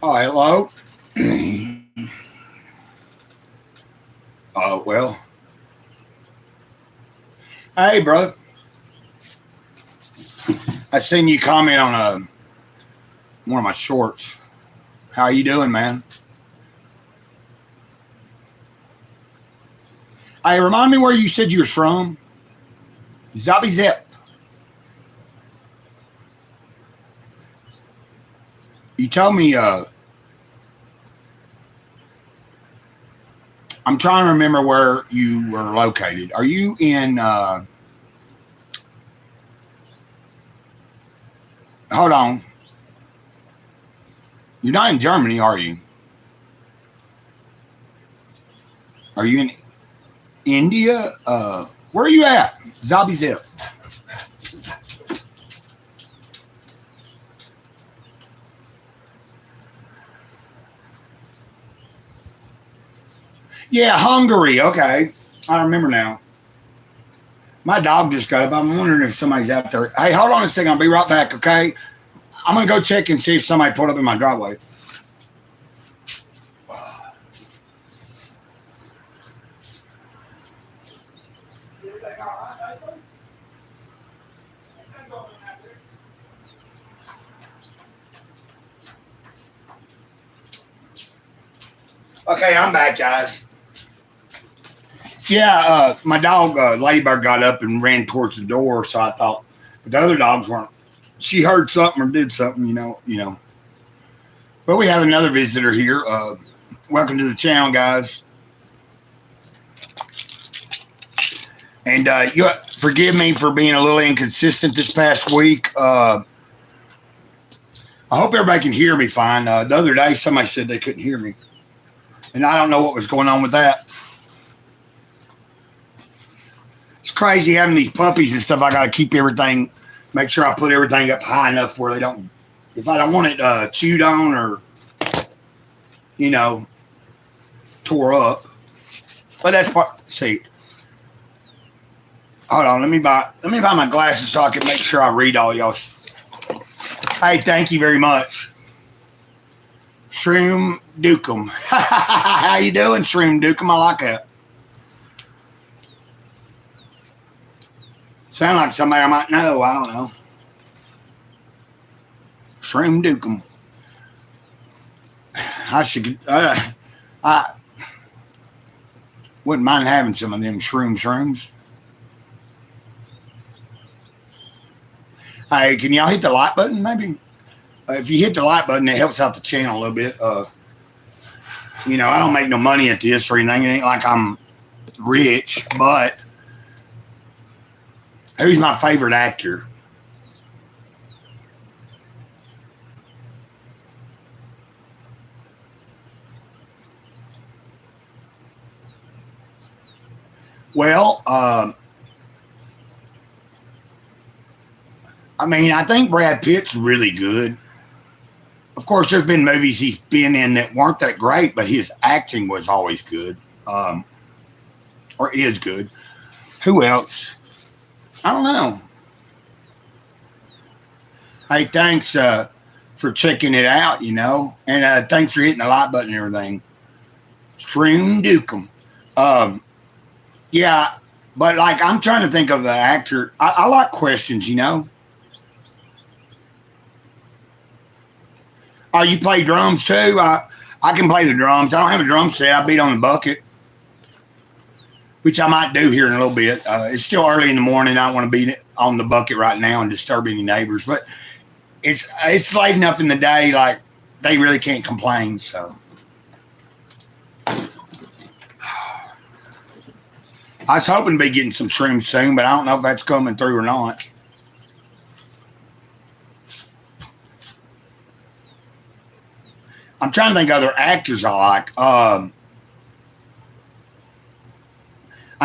Oh, hello. Well, hey, bro. I seen you comment on one of my shorts. How you doing, man? Hey, remind me where you said you were from. Zobby Zip. You told me. I'm trying to remember where you were located. Are you in? Hold on. You're not in Germany, are you? Are you in India? Where are you at? Zobby Zip. Yeah, Hungary. Okay, I remember now. My dog just got up. I'm wondering if somebody's out there. Hey, hold on a second. I'll be right back, okay? I'm going to go check and see if somebody pulled up in my driveway. Okay, I'm back, guys. Yeah, my dog, Ladybird, got up and ran towards the door, so I thought, but the other dogs weren't. She heard something or did something, you know. But we have another visitor here. Welcome to the channel, guys. And you forgive me for being a little inconsistent this past week. I hope everybody can hear me fine. The other day, somebody said they couldn't hear me, and I don't know what was going on with that. It's crazy having these puppies and stuff. I got to keep everything, make sure I put everything up high enough where they don't, if I don't want it chewed on or, you know, tore up. But that's part. See, hold on. Let me buy my glasses so I can make sure I read all y'all. Hey, thank you very much, Shroom Dukem. How you doing, Shroom Dukem? I like that. Sound like somebody I might know. I don't know. Shroom Dukem. I should. I wouldn't mind having some of them shrooms. Hey, can y'all hit the like button? Maybe if you hit the like button, it helps out the channel a little bit. I don't make no money at this or anything. It ain't like I'm rich, but who's my favorite actor? Well, I think Brad Pitt's really good. Of course, there's been movies he's been in that weren't that great, but his acting was always good, or is good. Who else? I don't know. Hey, thanks for checking it out, and thanks for hitting the like button and everything. Stream Dukem. Um, yeah, but like I'm trying to think of the actor. I like questions. Oh, you play drums too? I can play the drums. I don't have a drum set. I beat on the bucket, which I might do here in a little bit. It's still early in the morning. I don't want to beat it on the bucket right now and disturb any neighbors. But it's late enough in the day, like they really can't complain. So I was hoping to be getting some shrooms soon, but I don't know if that's coming through or not. I'm trying to think of other actors I like. I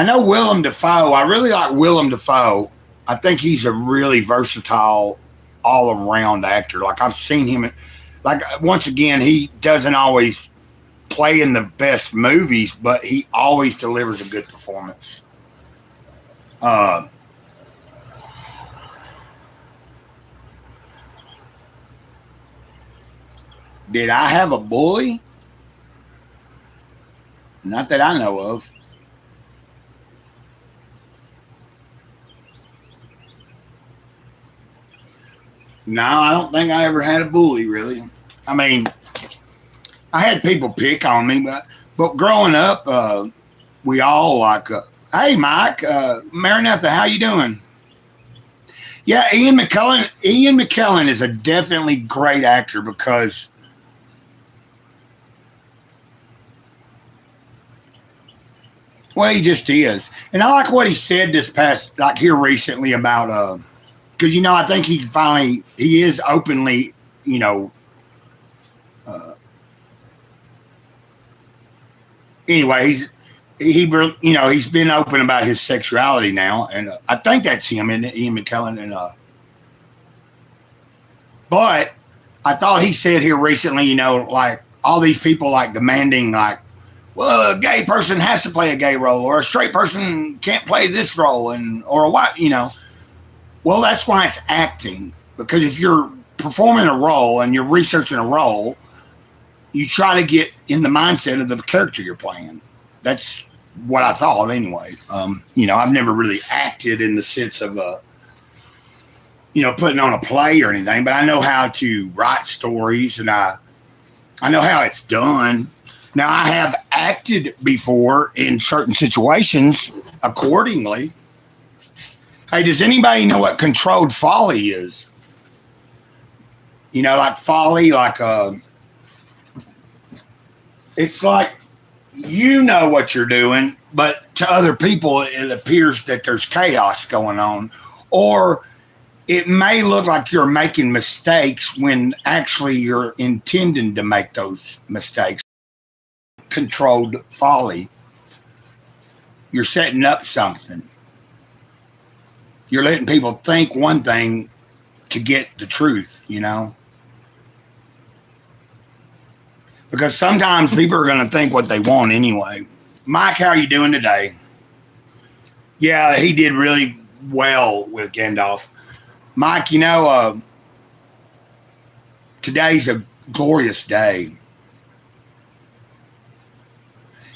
know Willem Dafoe. I really like Willem Dafoe. I think he's a really versatile, all around actor. Like I've seen him. Like once again, he doesn't always play in the best movies, but he always delivers a good performance. Uh, Did I have a bully? Not that I know of. No, I don't think I ever had a bully, really. I mean, I had people pick on me, but growing up, we all like, hey, Mike, Maranatha, how you doing? Yeah, Ian McKellen. Ian McKellen is a definitely great actor because, well, he just is. And I like what he said this past, like here recently about, because, I think he is openly, uh, anyway, he's been open about his sexuality now. And I think that's him, and Ian McKellen. And, but I thought he said here recently, like all these people like demanding, like, well, a gay person has to play a gay role, or a straight person can't play this role, or a white, Well, that's why it's acting, because if you're performing a role and you're researching a role, you try to get in the mindset of the character you're playing. That's what I thought anyway. I've never really acted in the sense of, putting on a play or anything, but I know how to write stories, and I know how it's done. Now, I have acted before in certain situations accordingly. Hey, does anybody know what controlled folly is? Like folly, like it's like what you're doing, but to other people, it appears that there's chaos going on. Or it may look like you're making mistakes when actually you're intending to make those mistakes. Controlled folly. You're setting up something. You're letting people think one thing to get the truth, Because sometimes people are going to think what they want anyway. Mike, how are you doing today? Yeah, he did really well with Gandalf. Mike, today's a glorious day.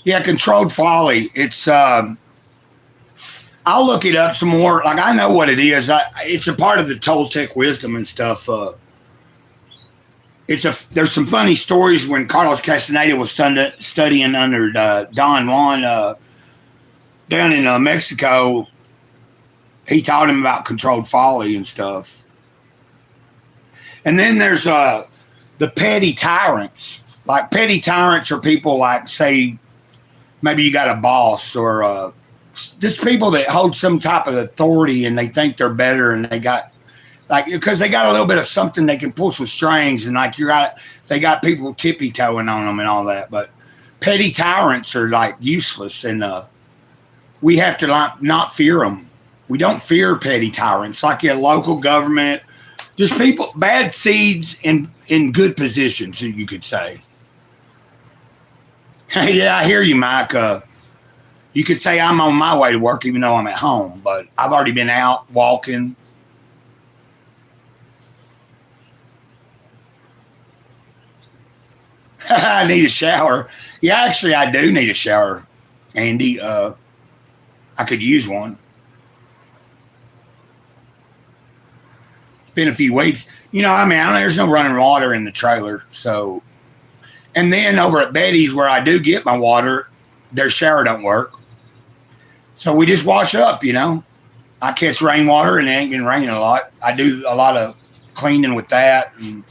Yeah, controlled folly. It's I'll look it up some more. Like, I know what it is. It's a part of the Toltec wisdom and stuff. There's some funny stories when Carlos Castaneda was studying under Don Juan down in Mexico. He taught him about controlled folly and stuff. And then there's the petty tyrants. Like, petty tyrants are people like, say, maybe you got a boss or just people that hold some type of authority and they think they're better, and they got because they got a little bit of something they can pull some strings, and like they got people tippy toeing on them and all that. But petty tyrants are like useless, and we have to not fear them. We don't fear petty tyrants like a local government, just people, bad seeds in good positions, you could say. Yeah, I hear you, Mike. You could say I'm on my way to work even though I'm at home, but I've already been out walking. I need a shower. Yeah, actually, I do need a shower, Andy. I could use one. It's been a few weeks. There's no running water in the trailer, so. And then over at Betty's, where I do get my water, their shower don't work. So we just wash up, I catch rainwater, and it ain't been raining a lot. I do a lot of cleaning with that. And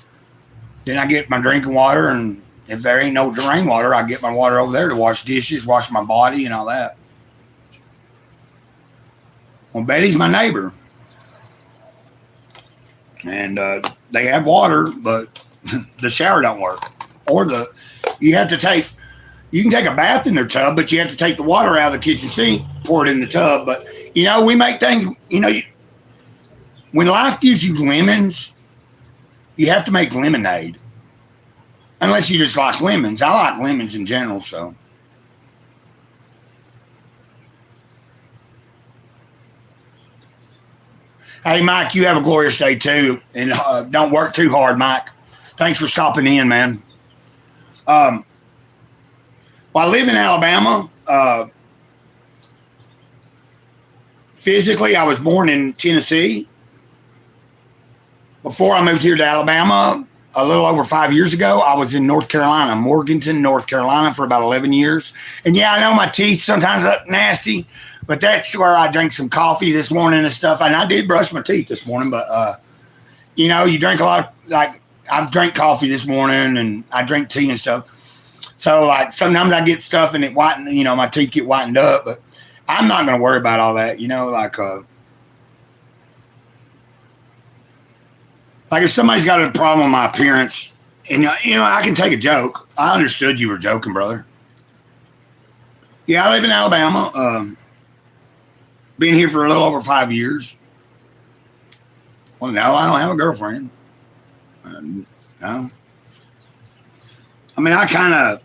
then I get my drinking water, and if there ain't no rainwater, I get my water over there to wash dishes, wash my body, and all that. Well, Betty's my neighbor. And they have water, but the shower don't work. Or you can take a bath in their tub, but you have to take the water out of the kitchen sink, pour it in the tub. But, we make things, when life gives you lemons, you have to make lemonade. Unless you just like lemons. I like lemons in general, so. Hey, Mike, you have a glorious day too. And don't work too hard, Mike. Thanks for stopping in, man. Well, I live in Alabama. Physically, I was born in Tennessee. Before I moved here to Alabama, a little over 5 years ago, I was in North Carolina, Morganton, North Carolina, for about 11 years. And yeah, I know my teeth sometimes look nasty, but that's where I drank some coffee this morning and stuff. And I did brush my teeth this morning, but you know, you drink a lot of, like, I've drank coffee this morning and I drink tea and stuff. So like sometimes I get stuff and it whiten, you know, my teeth get whitened up, but I'm not going to worry about all that, you know, like if somebody's got a problem with my appearance, and you know, I can take a joke. I understood you were joking, brother. Yeah, I live in Alabama. Been here for a little over 5 years. Well, no, I don't have a girlfriend. No. I mean, I kind of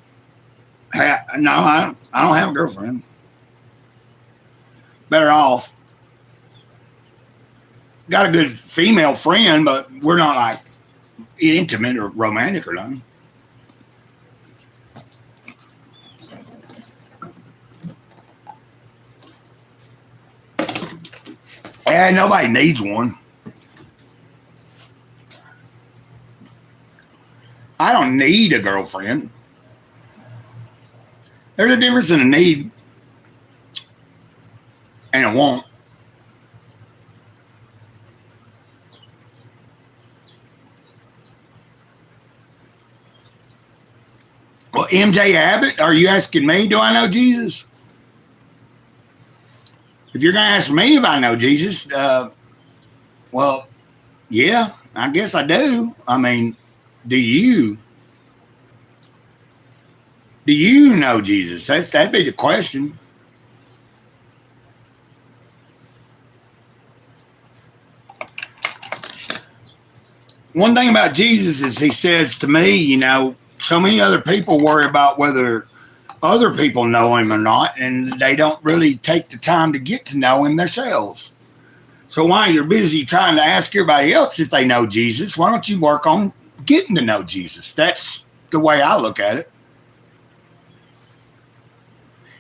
no, I don't have a girlfriend. Better off. Got a good female friend, but we're not like intimate or romantic or nothing. And nobody needs one. I don't need a girlfriend. There's a difference in a need and a want. Well, MJ Abbott, are you asking me, do I know Jesus? If you're going to ask me if I know Jesus, well, yeah, I guess I do. I mean, do you? Do you know Jesus? That'd be the question. One thing about Jesus is he says to me, you know, so many other people worry about whether other people know him or not, and they don't really take the time to get to know him themselves. So while you're busy trying to ask everybody else if they know Jesus, why don't you work on getting to know Jesus? That's the way I look at it.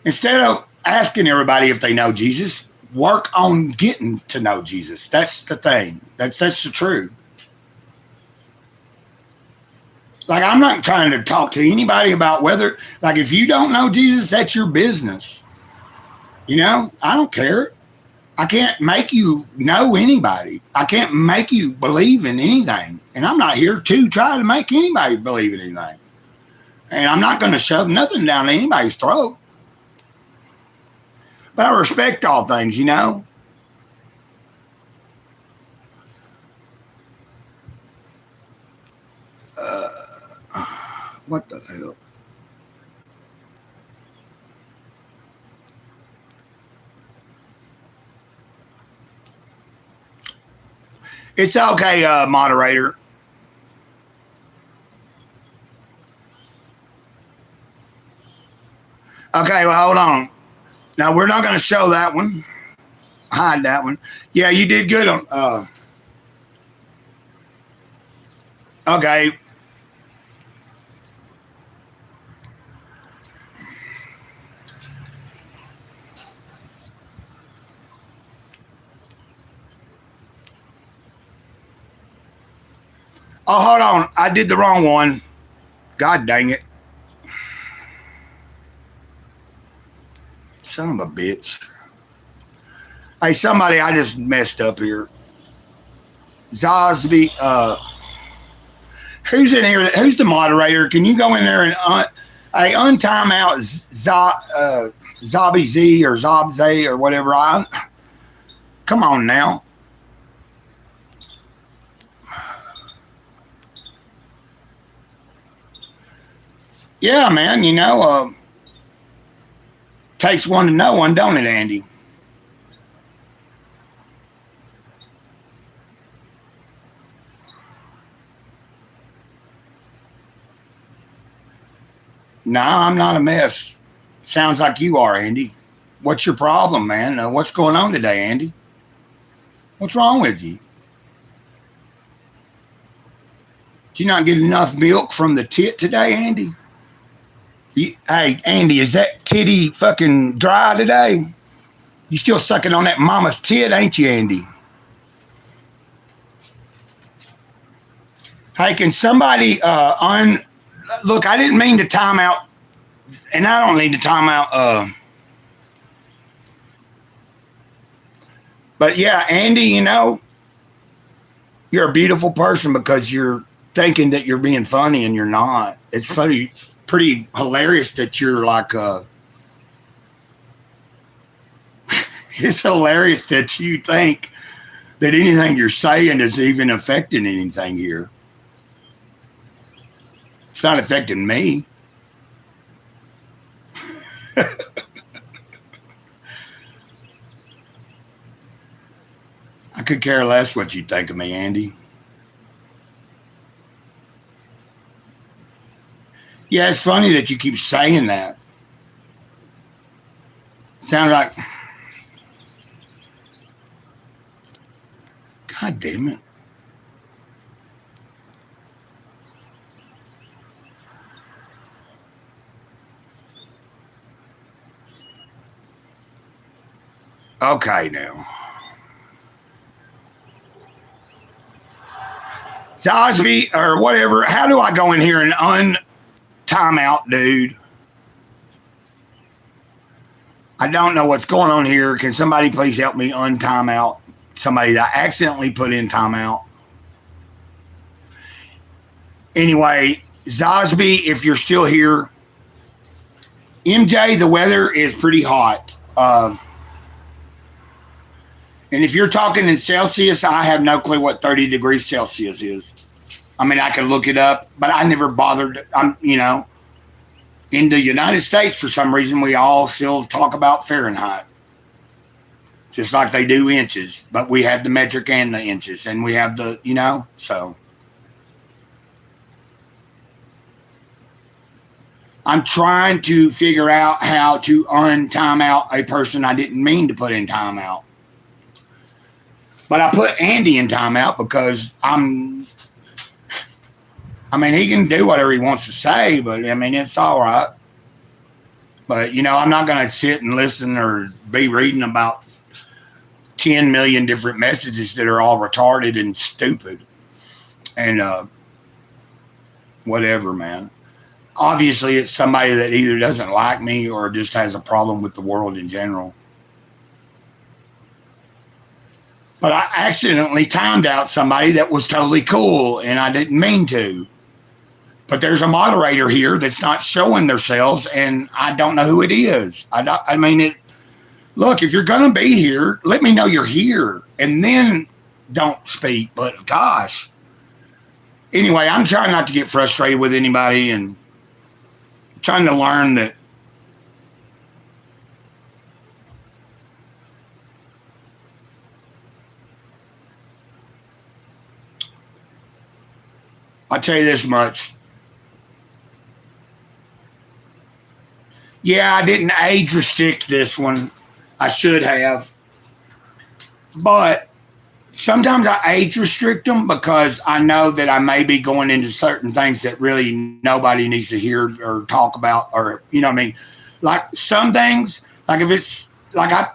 Instead of asking everybody if they know Jesus, work on getting to know Jesus. That's the thing. That's the truth. Like, I'm not trying to talk to anybody about whether, like, if you don't know Jesus, that's your business. You know, I don't care. I can't make you know anybody. I can't make you believe in anything. And I'm not here to try to make anybody believe in anything. And I'm not going to shove nothing down anybody's throat. But I respect all things, you know. What the hell? It's okay, moderator. Okay, well, hold on. Now, we're not going to show that one. Hide that one. Yeah, you did good on... okay. Oh, hold on. I did the wrong one. God dang it. Son of a bitch. Hey, somebody, I just messed up here. Zosby, who's in here? Who's the moderator? Can you go in there and untime out Zobby Z or Zob Z or whatever? Come on now. Yeah, man, you know, takes one to know one, don't it, Andy? No, I'm not a mess. Sounds like you are, Andy. What's your problem, man? What's going on today, Andy? What's wrong with you? Did you not get enough milk from the tit today, Andy? Hey, Andy, is that titty fucking dry today? You still sucking on that mama's tit, ain't you, Andy? Hey, can somebody look, I didn't mean to time out, and I don't need to time out. But yeah, Andy, you're a beautiful person because you're thinking that you're being funny and you're not. It's funny, pretty hilarious that you're like it's hilarious that you think that anything you're saying is even affecting anything here. It's not affecting me. I could care less what you think of me, Andy. Yeah, it's funny that you keep saying that. Sound like, God damn it. Okay, now. Zosby or whatever, how do I go in here and time out, dude? I don't know what's going on here. Can somebody please help me untime out somebody that I accidentally put in timeout? Anyway, Zosby, if you're still here, MJ, the weather is pretty hot. And if you're talking in Celsius, I have no clue what 30 degrees Celsius is. I mean, I can look it up, but I never bothered. In the United States, for some reason, we all still talk about Fahrenheit. Just like they do inches, but we have the metric and the inches, and we have the, so. I'm trying to figure out how to untime out a person I didn't mean to put in timeout. But I put Andy in timeout because he can do whatever he wants to say, but it's all right. But, I'm not going to sit and listen or be reading about 10 million different messages that are all retarded and stupid. And whatever, man. Obviously, it's somebody that either doesn't like me or just has a problem with the world in general. But I accidentally timed out somebody that was totally cool, and I didn't mean to. But there's a moderator here that's not showing themselves, and I don't know who it is. Look, if you're going to be here, let me know you're here, and then don't speak. But gosh. Anyway, I'm trying not to get frustrated with anybody, and trying to learn that I'll tell you this much. Yeah, I didn't age restrict this one. I should have. But sometimes I age restrict them because I know that I may be going into certain things that really nobody needs to hear or talk about, or, Like some things, like if it's, like I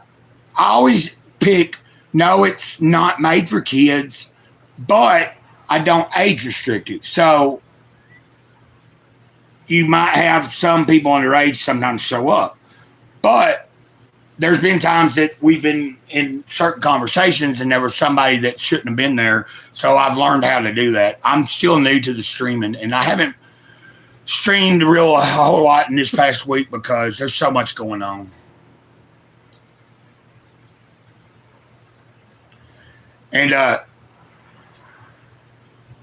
always pick, no, it's not made for kids, but I don't age restrict it. So you might have some people underage sometimes show up. But there's been times that we've been in certain conversations and there was somebody that shouldn't have been there. So I've learned how to do that. I'm still new to the streaming, and I haven't streamed a whole lot in this past week because there's so much going on. And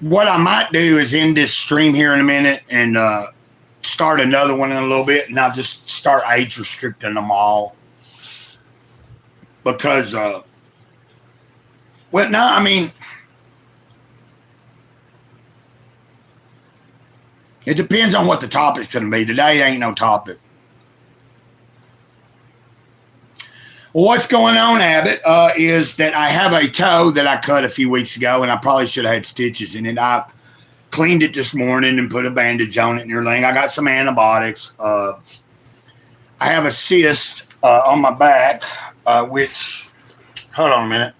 what I might do is end this stream here in a minute and start another one in a little bit, and I'll just start age restricting them all. Because, it depends on what the topic's going to be. Today ain't no topic. Well, what's going on, Abbott, is that I have a toe that I cut a few weeks ago, and I probably should have had stitches in it. I cleaned it this morning and put a bandage on it and everything. I got some antibiotics. I have a cyst on my back, which, hold on a minute.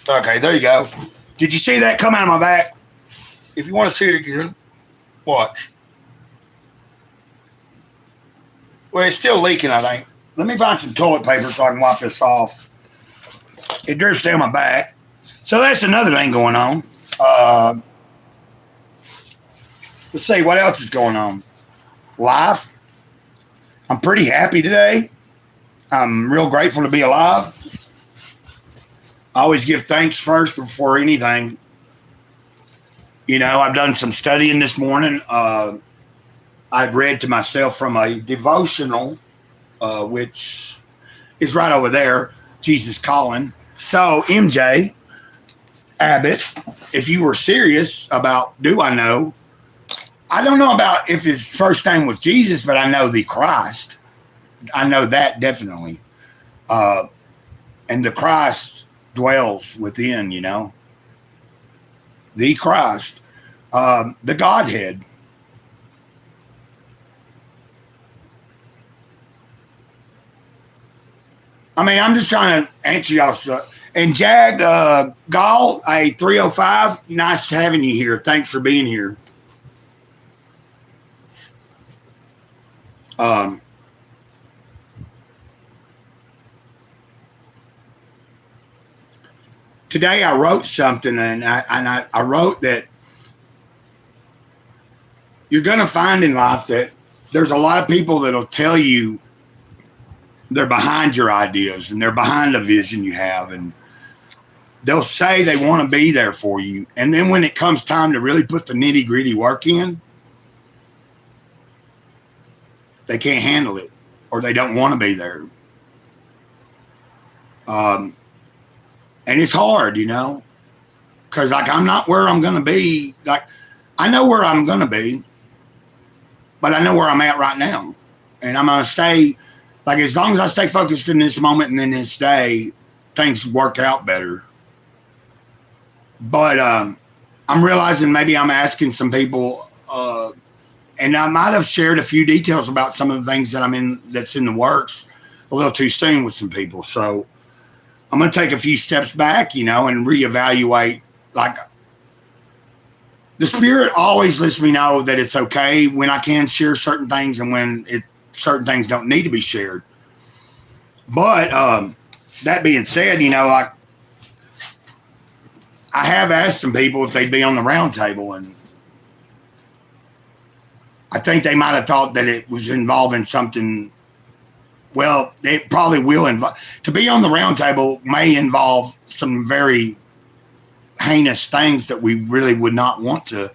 Okay, there you go. Did you see that come out of my back? If you want to see it again, watch. Well, it's still leaking, I think. Let me find some toilet paper so I can wipe this off. It drips down my back. So that's another thing going on. Let's see, what else is going on? Life. I'm pretty happy today. I'm real grateful to be alive. I always give thanks first before anything. You know, I've done some studying this morning. I read to myself from a devotional, which is right over there, Jesus Calling. So, MJ Abbott, if you were serious about do I know, I don't know about if his first name was Jesus, but I know the Christ. I know that definitely. And the Christ dwells within, you know. The Christ, the Godhead. I mean, I'm just trying to answer y'all stuff. And Jag Gall, a 305, nice having you here. Thanks for being here. Today I wrote something, and I wrote that you're going to find in life that there's a lot of people that'll tell you they're behind your ideas and they're behind the vision you have, and they'll say they want to be there for you. And then when it comes time to really put the nitty gritty work in, they can't handle it, or they don't want to be there. And it's hard, you know, because like I'm not where I'm going to be. Like I know where I'm going to be, but I know where I'm at right now. And I'm going to stay, like as long as I stay focused in this moment and then this day, things work out better. But I'm realizing maybe I'm asking some people, and I might have shared a few details about some of the things that that's in the works a little too soon with some people. So I'm going to take a few steps back, you know, and reevaluate. Like the Spirit always lets me know that it's okay when I can share certain things and when certain things don't need to be shared. But that being said, you know, like I have asked some people if they'd be on the round table, and I think they might have thought that it was involving something. Well, it probably will involve. To be on the round table may involve some very heinous things that we really would not want to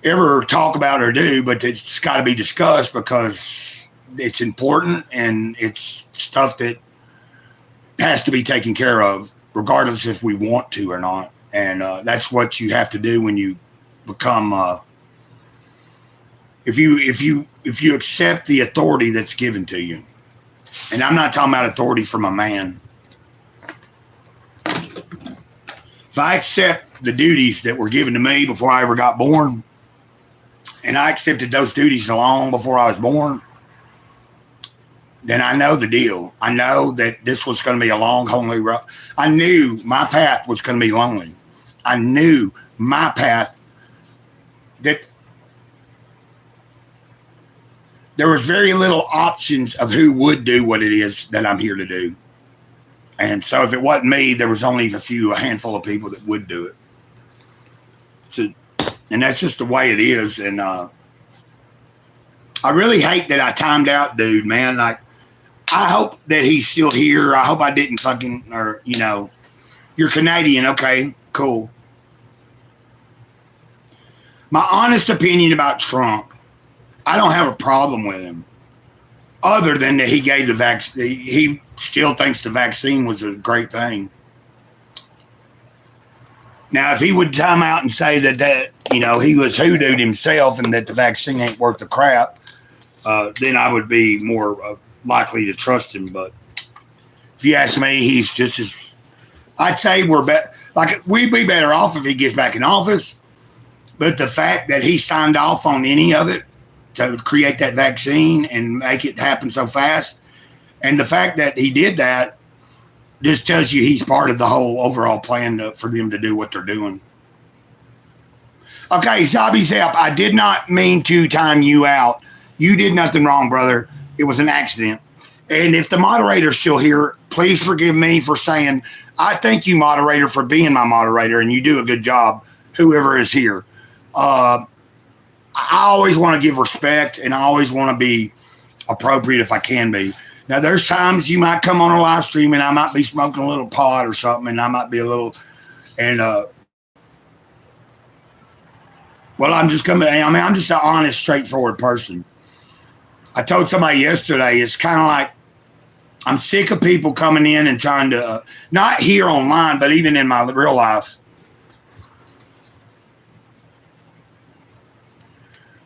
ever talk about or do, but it's got to be discussed because it's important and it's stuff that has to be taken care of, regardless if we want to or not. And that's what you have to do when you become. If you accept the authority that's given to you. And I'm not talking about authority from a man. If I accept the duties that were given to me before I ever got born, and I accepted those duties long before I was born, then I know the deal. I know that this was going to be a long, lonely road. I knew my path was going to be lonely. I knew my path that there was very little options of who would do what it is that I'm here to do. And so if it wasn't me, there was only a handful of people that would do it. And that's just the way it is. And I really hate that I timed out, dude, man. Like, I hope that he's still here. I hope I didn't you're Canadian. Okay, cool. My honest opinion about Trump, I don't have a problem with him, other than that he gave the vaccine. He still thinks the vaccine was a great thing. Now, if he would come out and say that he was hoodooed himself and that the vaccine ain't worth the crap, then I would be more likely to trust him. But if you ask me, he's just as I'd say we'd be better off if he gets back in office. But the fact that he signed off on any of it to create that vaccine and make it happen so fast, and the fact that he did that just tells you he's part of the whole overall plan for them to do what they're doing. Okay, Zabi Zep, I did not mean to time you out. You did nothing wrong, brother. It was an accident. And if the moderator's still here, please forgive me for saying, I thank you, moderator, for being my moderator, and you do a good job, whoever is here. I always want to give respect, and I always want to be appropriate if I can be. Now, there's times you might come on a live stream, and I might be smoking a little pot or something, and I might be a little, and well, I'm just an honest, straightforward person. I told somebody yesterday, it's kind of like I'm sick of people coming in and trying to, not here online, but even in my real life.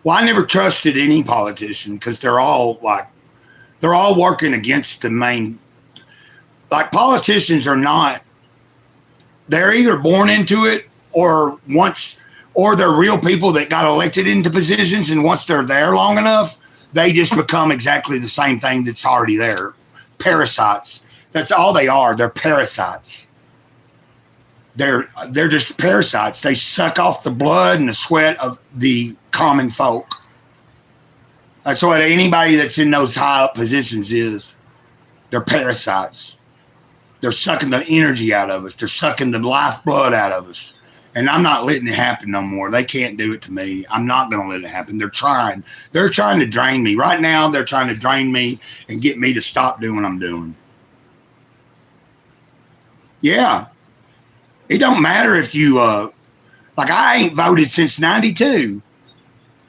Well, I never trusted any politician because they're all working against the main, like politicians are not, they're either born into it or they're real people that got elected into positions, and once they're there long enough, they just become exactly the same thing that's already there. Parasites. That's all they are. They're parasites. They're just parasites. They suck off the blood and the sweat of the common folk. That's what anybody that's in those high up positions is. They're parasites. They're sucking the energy out of us. They're sucking the lifeblood out of us. And I'm not letting it happen no more. They can't do it to me. I'm not going to let it happen. They're trying. They're trying to drain me. Right now, they're trying to drain me and get me to stop doing what I'm doing. Yeah. It don't matter if you, like I ain't voted since 92.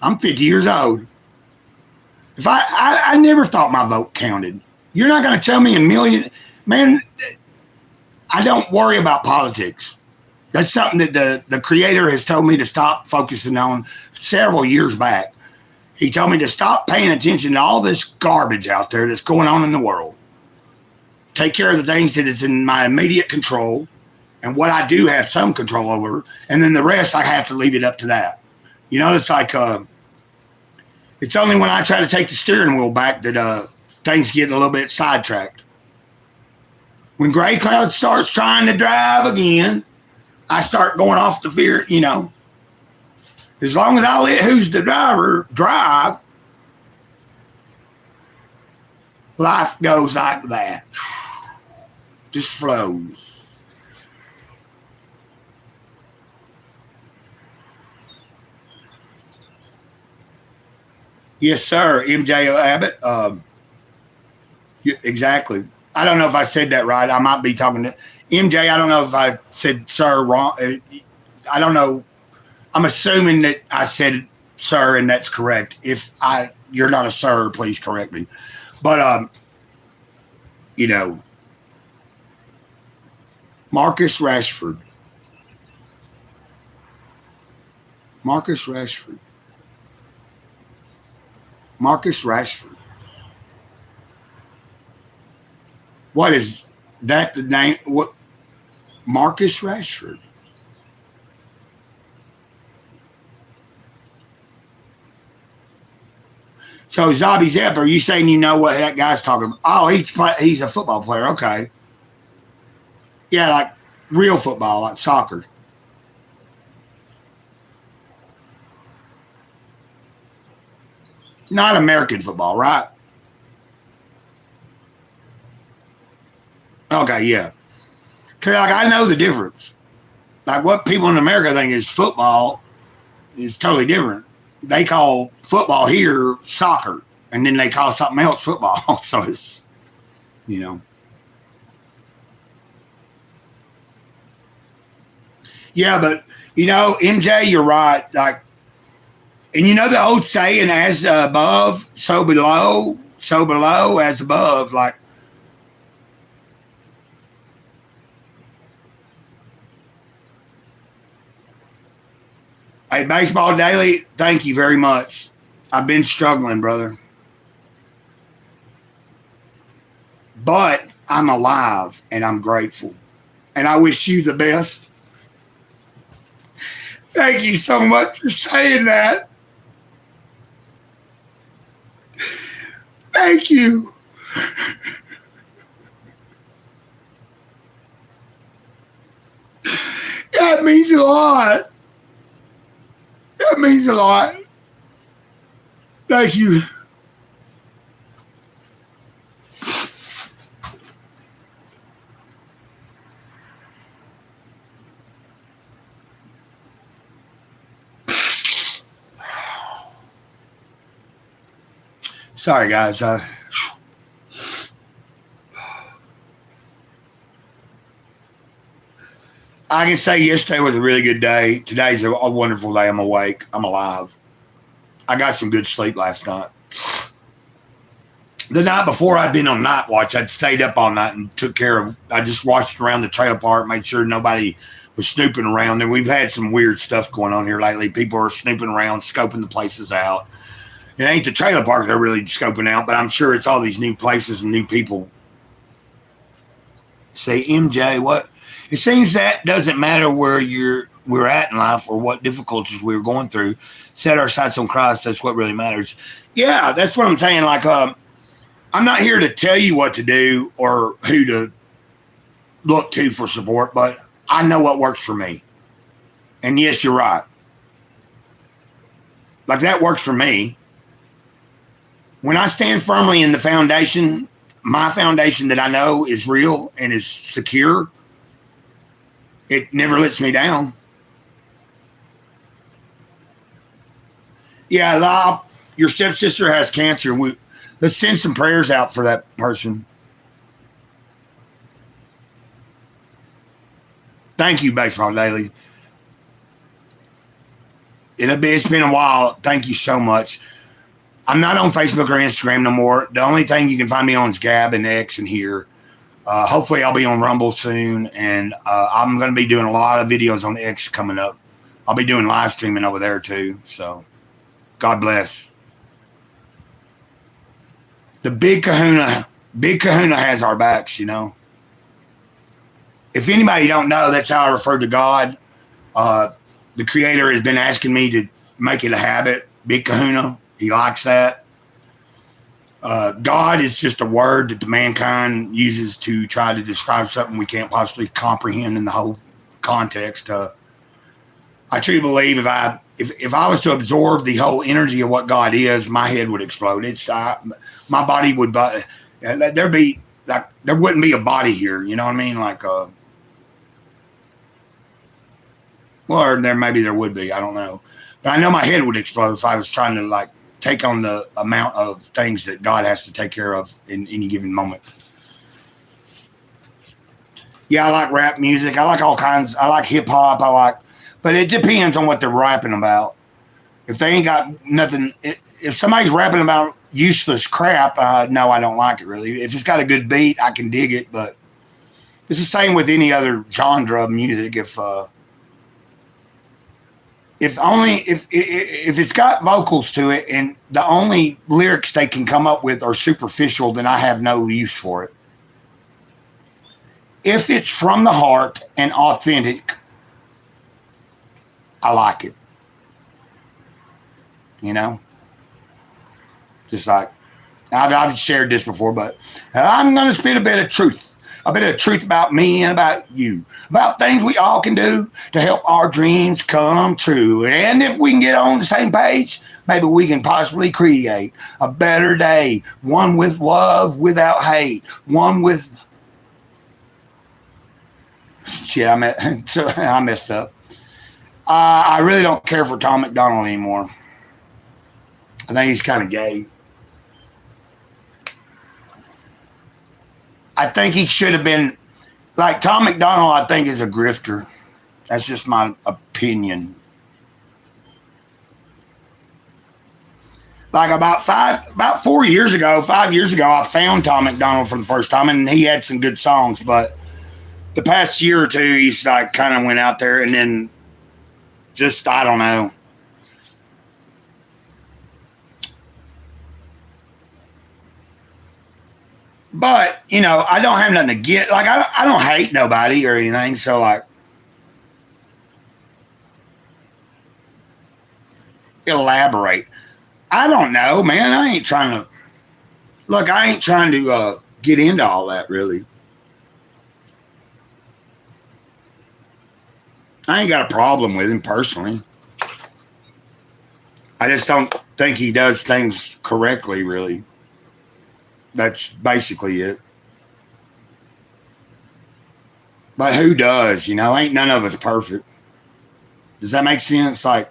I'm 50 years old. If I never thought my vote counted. You're not going to tell me man, I don't worry about politics. That's something that the creator has told me to stop focusing on several years back. He told me to stop paying attention to all this garbage out there that's going on in the world. Take care of the things that is in my immediate control and what I do have some control over. And then the rest, I have to leave it up to that. You know, it's like, it's only when I try to take the steering wheel back that things get a little bit sidetracked. When Gray Cloud starts trying to drive again, I start going off the fear, you know. As long as I let who's the driver drive, life goes like that. Just flows. Yes, sir, MJ Abbott. Exactly. I don't know if I said that right. I might be talking to MJ. I don't know if I said sir wrong. I don't know. I'm assuming that I said sir, and that's correct. If you're not a sir, please correct me. But you know, Marcus Rashford. Marcus Rashford. Marcus Rashford. What is that the name? What? Marcus Rashford. So Zabi Zepp, are you saying you know what that guy's talking about? Oh, he's a football player. Okay. Yeah, like real football, like soccer. Not American football, right? Okay, yeah. Because like, I know the difference. Like what people in America think is football is totally different. They call football here soccer, and then they call something else football. So it's, you know. Yeah, but, you know, MJ, you're right. Like, and you know the old saying, as above, so below, as above. Like, hey, Baseball Daily, thank you very much. I've been struggling, brother. But I'm alive, and I'm grateful. and I wish you the best. Thank you so much for saying that. Thank you. That means a lot. That means a lot. Thank you. Sorry, guys. I can say yesterday was a really good day. Today's a wonderful day. I'm awake. I'm alive. I got some good sleep last night. The night before, I'd been on night watch. I'd stayed up all night and took care of. I just watched around the trailer park, made sure nobody was snooping around. And we've had some weird stuff going on here lately. People are snooping around, scoping the places out. It ain't the trailer park they're really scoping out, but I'm sure it's all these new places and new people. Say, MJ, what? It seems that doesn't matter where we're at in life or what difficulties we're going through. Set our sights on Christ. That's what really matters. Yeah, that's what I'm saying. Like, I'm not here to tell you what to do or who to look to for support, but I know what works for me. And yes, you're right. Like, that works for me. When I stand firmly in the foundation, my foundation that I know is real and is secure, it never lets me down. Yeah, your stepsister has cancer. Let's send some prayers out for that person. Thank you, Baseball Daily. It's been a while. Thank you so much. I'm not on Facebook or Instagram no more. The only thing you can find me on is Gab and X and here. Hopefully I'll be on Rumble soon, and I'm going to be doing a lot of videos on X coming up. I'll be doing live streaming over there too, so God bless. The Big Kahuna has our backs, you know. If anybody don't know, that's how I refer to God. The Creator has been asking me to make it a habit. Big Kahuna, he likes that. God is just a word that the mankind uses to try to describe something we can't possibly comprehend in the whole context. I truly believe if I was to absorb the whole energy of what God is, my head would explode. My body would, there wouldn't be a body here. You know what I mean? Like, well, maybe there would be. I don't know, but I know my head would explode if I was trying to like take on the amount of things that God has to take care of in any given moment. Yeah, I like rap music. I like all kinds. I like hip hop. But it depends on what they're rapping about. If they ain't got nothing, if somebody's rapping about useless crap, no, I don't like it really. If it's got a good beat, I can dig it. But it's the same with any other genre of music. If it's got vocals to it and the only lyrics they can come up with are superficial, then I have no use for it. If it's from the heart and authentic, I like it. You know? Just like, I've shared this before, but I'm going to spit a bit of truth about me and about you, about things we all can do to help our dreams come true. And if we can get on the same page, maybe we can possibly create a better day, one with love without hate, one with... Shit, I messed up. I really don't care for Tom McDonald anymore. I think he's kind of gay. I think he should have been, like Tom McDonald, I think is a grifter. That's just my opinion. Like about 4 years ago, 5 years ago, I found Tom McDonald for the first time, and he had some good songs, but the past year or two, he's like kind of went out there and then just, I don't know. But, you know, I don't have nothing to get. Like, I don't hate nobody or anything. So, like, elaborate. I don't know, man. I ain't trying to, look, I ain't trying to get into all that, really. I ain't got a problem with him personally. I just don't think he does things correctly, really. That's basically it. But who does? You know, ain't none of us perfect. Does that make sense? Like,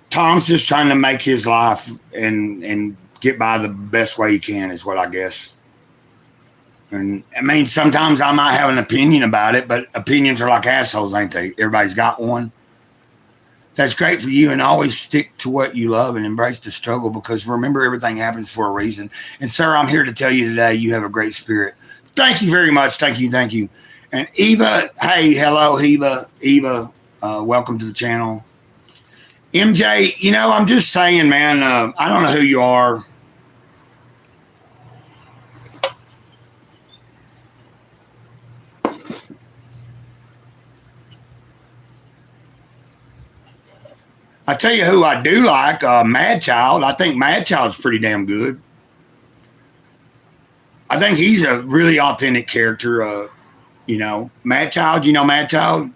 Tom's just trying to make his life and get by the best way he can, is what I guess. And I mean, sometimes I might have an opinion about it, but opinions are like assholes, ain't they? Everybody's got one. That's great for you, and always stick to what you love and embrace the struggle, because remember, everything happens for a reason. And sir, I'm here to tell you today, you have a great spirit. Thank you very much. Thank you. Thank you. And Eva, hey, hello, Eva. Eva, welcome to the channel. MJ, you know, I'm just saying, man, I don't know who you are. I tell you who I do like, Mad Child. I think Mad Child's pretty damn good. I think he's a really authentic character. You know, Mad Child, you know Mad Child?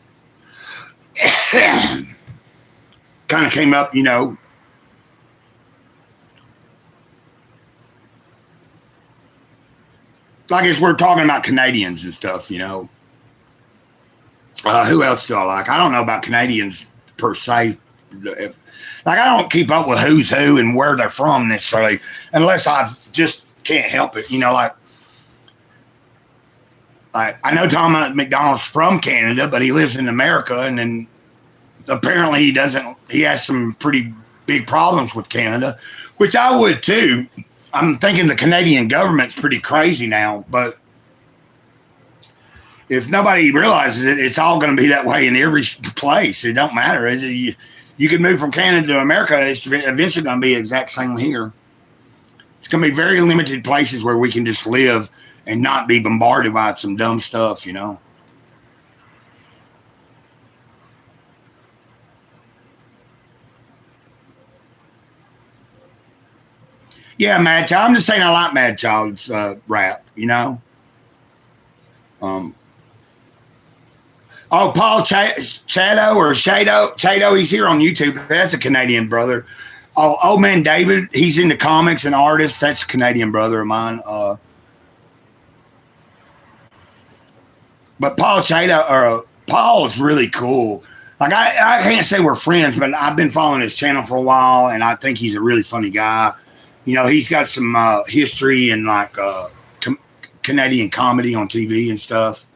Kind of came up, you know. Like, as we're talking about Canadians and stuff, you know. Who else do I like? I don't know about Canadians per se. Like, I don't keep up with who's who and where they're from necessarily, unless I just can't help it. You know, like I know Tom McDonald's from Canada, but he lives in America, and then apparently he doesn't. He has some pretty big problems with Canada, which I would too. I'm thinking the Canadian government's pretty crazy now, but if nobody realizes it, it's all going to be that way in every place. It don't matter. You can move from Canada to America. It's eventually going to be the exact same here. It's going to be very limited places where we can just live and not be bombarded by some dumb stuff, you know. Yeah, Mad Child. I'm just saying I like Mad Child's rap, you know. Oh, Paul Chado or Chado, he's here on YouTube. That's a Canadian brother. Oh, Old Man David, he's into comics and artists. That's a Canadian brother of mine. But Paul Chado, or Paul is really cool. Like, I can't say we're friends, but I've been following his channel for a while, and I think he's a really funny guy. You know, he's got some history and like Canadian comedy on TV and stuff.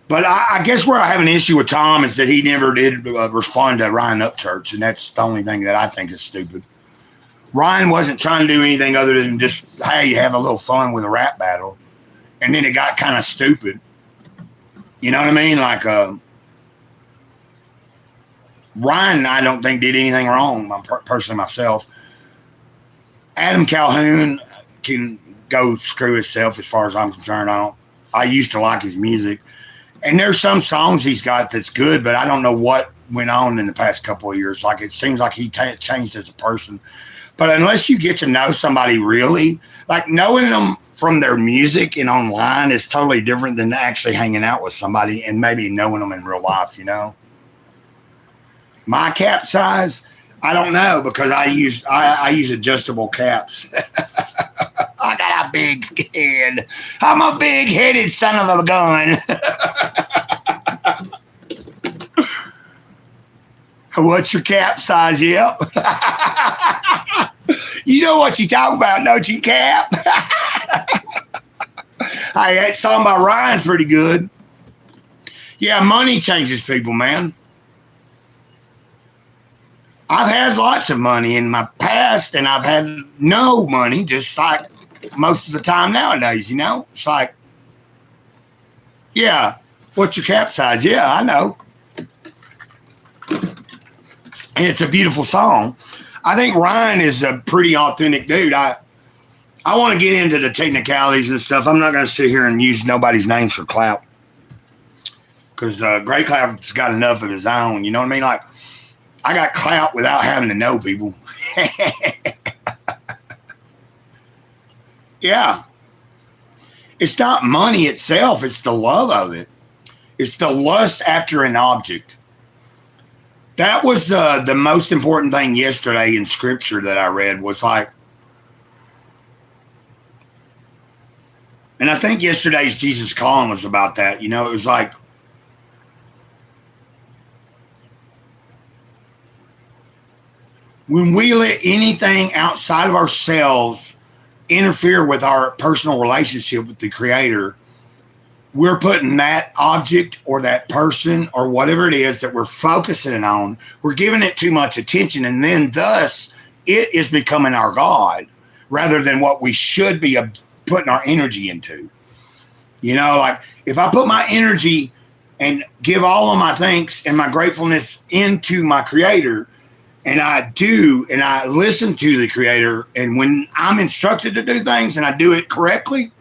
But I guess where I have an issue with Tom is that he never did respond to Ryan Upchurch, and that's the only thing that I think is stupid. Ryan wasn't trying to do anything other than just, hey, have a little fun with a rap battle. And then it got kind of stupid. You know what I mean? Like, Ryan, I don't think did anything wrong, personally myself. Adam Calhoun can go screw himself as far as I'm concerned. I used to like his music. And there's some songs he's got that's good, but I don't know what went on in the past couple of years. Like, it seems like he changed as a person. But unless you get to know somebody really, like, knowing them from their music and online is totally different than actually hanging out with somebody and maybe knowing them in real life, you know? My cap size, I don't know, because I use adjustable caps. I got a big head. I'm a big-headed son of a gun. What's your cap size? Yep. You know what you talk about, don't you, Cap? Hey, that song by Ryan's pretty good. Yeah, money changes people, man. I've had lots of money in my past, and I've had no money, just like most of the time nowadays, you know? It's like, yeah, what's your cap size? Yeah, I know. And it's a beautiful song. I think Ryan is a pretty authentic dude. I want to get into the technicalities and stuff. I'm not going to sit here and use nobody's names for clout. Because Greycloud's got enough of his own. You know what I mean? Like, I got clout without having to know people. Yeah. It's not money itself. It's the love of it. It's the lust after an object. That was the most important thing yesterday in scripture that I read was like, and I think yesterday's Jesus Calling was about that. You know, it was like, when we let anything outside of ourselves interfere with our personal relationship with the Creator, we're putting that object or that person or whatever it is that we're focusing on, we're giving it too much attention, and then thus it is becoming our God rather than what we should be putting our energy into. You know, like if I put my energy and give all of my thanks and my gratefulness into my Creator, and I do, and I listen to the Creator, and when I'm instructed to do things and I do it correctly,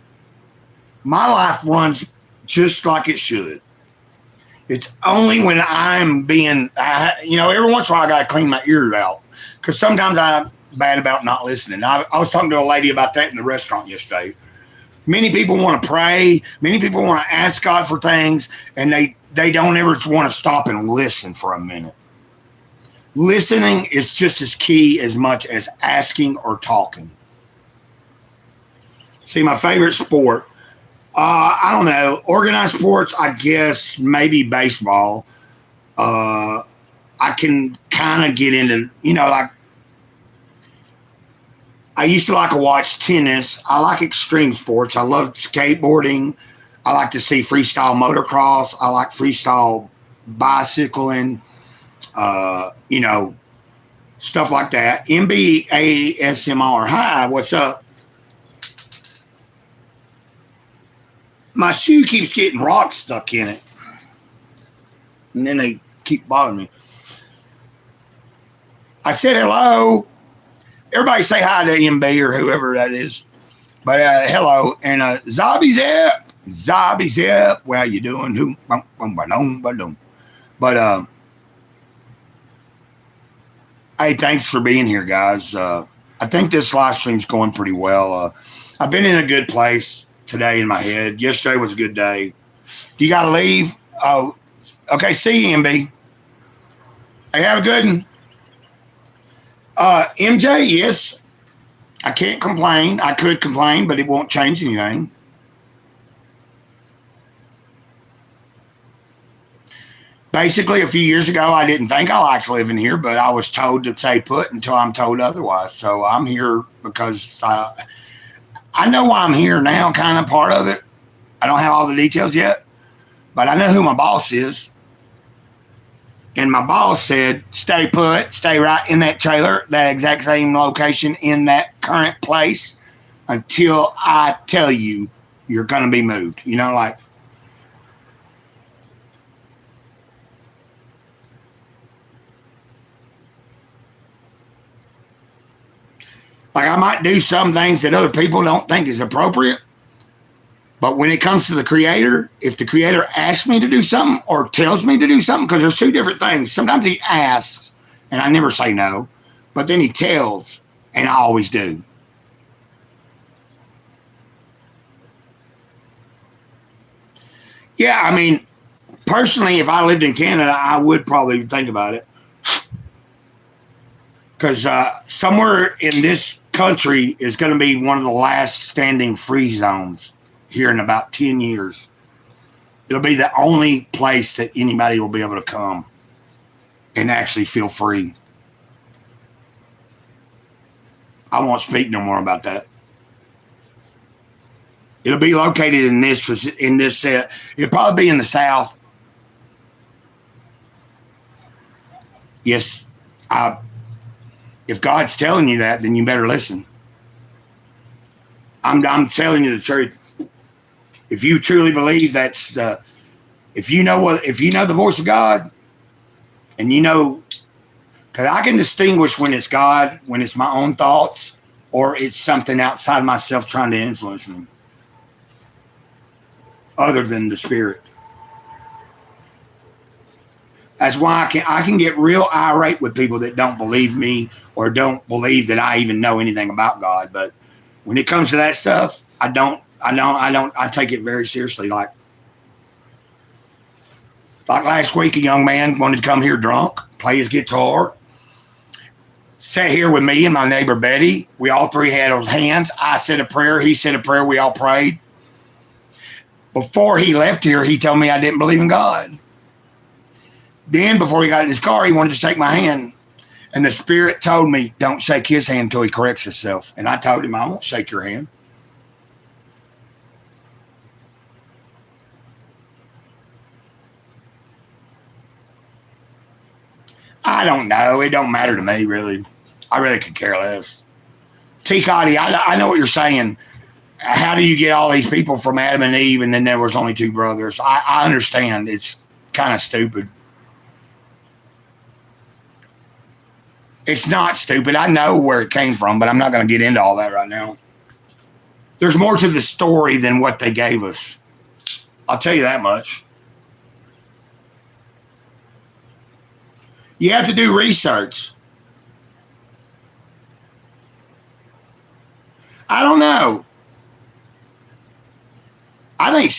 my life runs just like it should. It's only when I'm being, every once in a while I got to clean my ears out because sometimes I'm bad about not listening. I was talking to a lady about that in the restaurant yesterday. Many people want to pray. Many people want to ask God for things, and they don't ever want to stop and listen for a minute. Listening is just as key as much as asking or talking. See, my favorite sport, I don't know, organized sports, I guess maybe baseball. I can kind of get into, like I used to like to watch tennis. I like extreme sports. I love skateboarding. I like to see freestyle motocross. I like freestyle bicycling. Stuff like that. MBASMR. Hi, what's up? My shoe keeps getting rocks stuck in it. And then they keep bothering me. I said hello. Everybody say hi to MB or whoever that is. But hello. And Zobby Zip. How you doing? But hey, thanks for being here, guys. I think this live stream's going pretty well. I've been in a good place today in my head. Yesterday was a good day. Do you got to leave? Oh, okay. See you, MB. Hey, have a good one. MJ, yes. I can't complain. I could complain, but it won't change anything. Basically, a few years ago, I didn't think I liked living here, but I was told to stay put until I'm told otherwise. So I'm here because I know why I'm here now, kind of part of it. I don't have all the details yet, but I know who my boss is. And my boss said, stay put, stay right in that trailer, that exact same location in that current place until I tell you you're going to be moved. Like, I might do some things that other people don't think is appropriate. But when it comes to the Creator, if the Creator asks me to do something or tells me to do something, because there's two different things. Sometimes he asks, and I never say no. But then he tells, and I always do. Yeah, I mean, personally, if I lived in Canada, I would probably think about it. Because somewhere in this country is going to be one of the last standing free zones here in about 10 years. It'll be the only place that anybody will be able to come and actually feel free. I won't speak no more about that. It'll be located in this set. It'll probably be in the South. Yes, if God's telling you that, then you better listen. I'm telling you the truth. If you truly believe if you know the voice of God, and Because I can distinguish when it's God, when it's my own thoughts, or it's something outside myself trying to influence me, other than the Spirit. That's why I can get real irate with people that don't believe me or don't believe that I even know anything about God. But when it comes to that stuff, I take it very seriously. Like last week, a young man wanted to come here drunk, play his guitar, sat here with me and my neighbor Betty. We all three had those hands. I said a prayer. He said a prayer. We all prayed. Before he left here, he told me I didn't believe in God. Then, before he got in his car, he wanted to shake my hand. And the Spirit told me, don't shake his hand until he corrects himself. And I told him, I won't shake your hand. I don't know. It don't matter to me, really. I really could care less. T. Cotty, I know what you're saying. How do you get all these people from Adam and Eve and then there was only two brothers? I understand. It's kind of stupid. It's not stupid. I know where it came from, but I'm not going to get into all that right now. There's more to the story than what they gave us. I'll tell you that much. You have to do research. I don't know. I think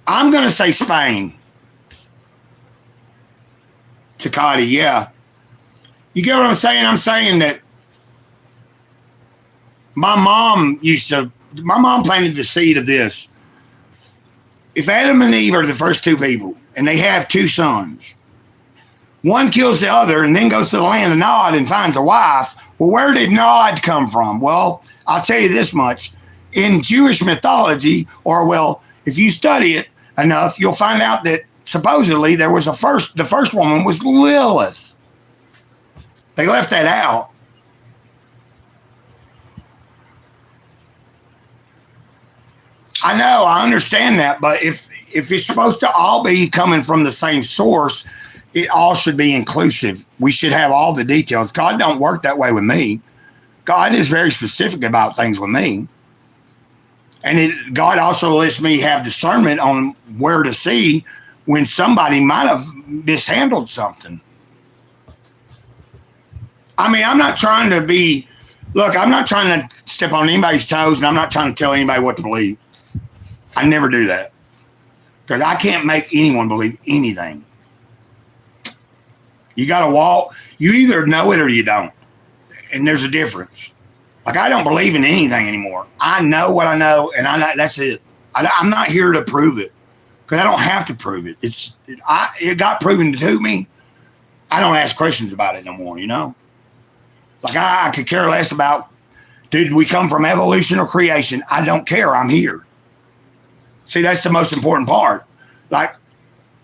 I'm going to say Spain. Takati, yeah. You get what I'm saying? I'm saying that my mom planted the seed of this. If Adam and Eve are the first two people and they have two sons, one kills the other and then goes to the land of Nod and finds a wife. Well, where did Nod come from? Well, I'll tell you this much. In Jewish mythology, if you study it enough, you'll find out that supposedly there was the first woman was Lilith. They left that out. I know, I understand that, but if it's supposed to all be coming from the same source, it all should be inclusive. We should have all the details. God don't work that way with me. God is very specific about things with me. And God also lets me have discernment on where to see when somebody might have mishandled something. I mean, I'm not trying to step on anybody's toes, and I'm not trying to tell anybody what to believe. I never do that. Because I can't make anyone believe anything. You got to walk. You either know it or you don't. And there's a difference. Like, I don't believe in anything anymore. I know what I know, and that's it. I'm not here to prove it. Because I don't have to prove it. It got proven to me. I don't ask questions about it no more, you know? Like, I could care less about, did we come from evolution or creation? I don't care. I'm here. See, that's the most important part. Like,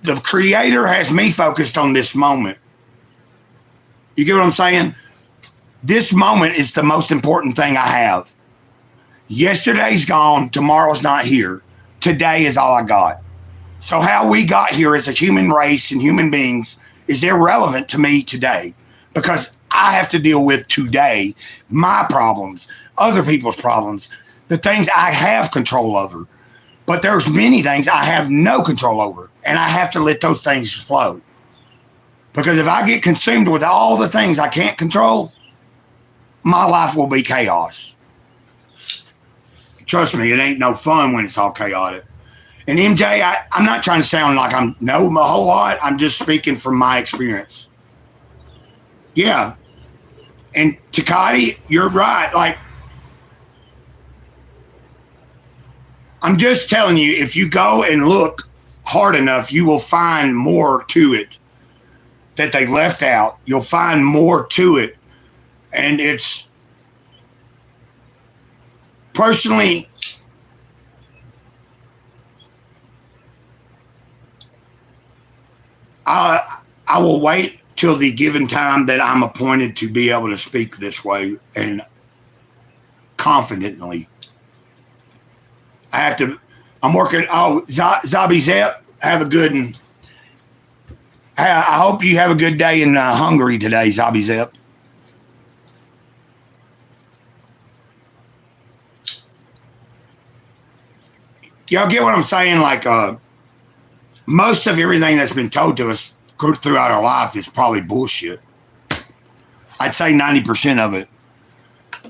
the Creator has me focused on this moment. You get what I'm saying? This moment is the most important thing I have. Yesterday's gone. Tomorrow's not here. Today is all I got. So how we got here as a human race and human beings is irrelevant to me today, because I have to deal with today, my problems, other people's problems, the things I have control over. But there's many things I have no control over, and I have to let those things flow. Because if I get consumed with all the things I can't control, my life will be chaos. Trust me, it ain't no fun when it's all chaotic. And MJ, I'm not trying to sound like I know a whole lot. I'm just speaking from my experience. Yeah. And Takati, you're right. Like, I'm just telling you, if you go and look hard enough, you will find more to it that they left out. You'll find more to it. And it's personally, I will wait till the given time that I'm appointed to be able to speak this way and confidently. I'm working. Oh, Zabi Zep, have a good one. I hope you have a good day in Hungary today, Zombie Zip. Y'all get what I'm saying? Like, most of everything that's been told to us throughout our life is probably bullshit. I'd say 90% of it.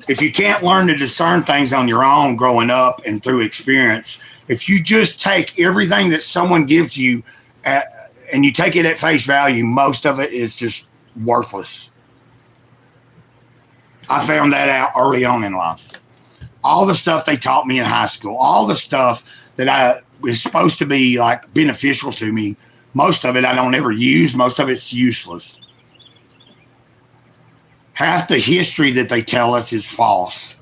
If you can't learn to discern things on your own growing up and through experience, if you just take everything that someone gives you and you take it at face value, most of it is just worthless. I found that out early on in life. All the stuff they taught me in high school, all the stuff that I was supposed to be like beneficial to me, most of it I don't ever use. Most of it's useless. Half the history that they tell us is false.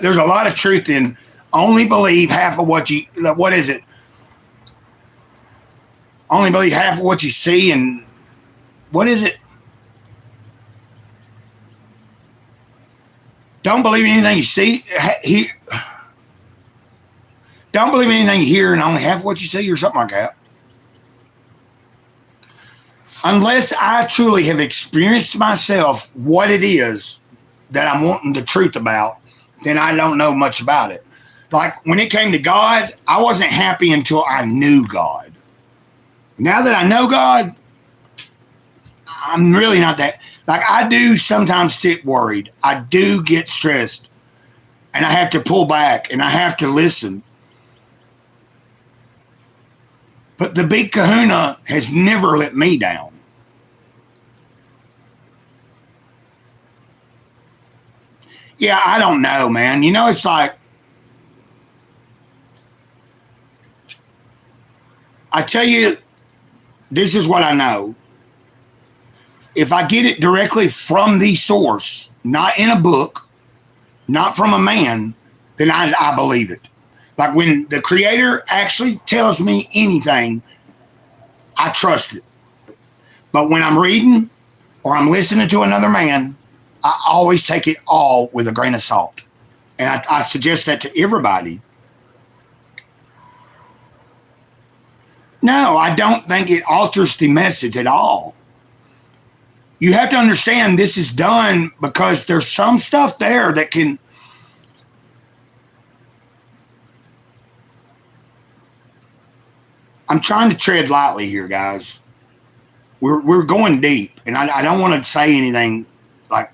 There's a lot of truth in only believe half of what you, what is it? Only believe half of what you see, and what is it? Don't believe anything you see. Don't believe anything you hear and only half of what you see, or something like that. Unless I truly have experienced myself what it is that I'm wanting the truth about, then I don't know much about it. Like when it came to God, I wasn't happy until I knew God. Now that I know God, I'm really not that. Like I do sometimes sit worried. I do get stressed. And I have to pull back and I have to listen. But the big kahuna has never let me down. Yeah, I don't know, man. You know, it's like, I tell you, this is what I know. If I get it directly from the source, not in a book, not from a man, then I believe it. Like when the creator actually tells me anything, I trust it. But when I'm reading or I'm listening to another man, I always take it all with a grain of salt. And I suggest that to everybody. No, I don't think it alters the message at all. You have to understand this is done because there's some stuff there that can... I'm trying to tread lightly here, guys. We're going deep, and I don't want to say anything like...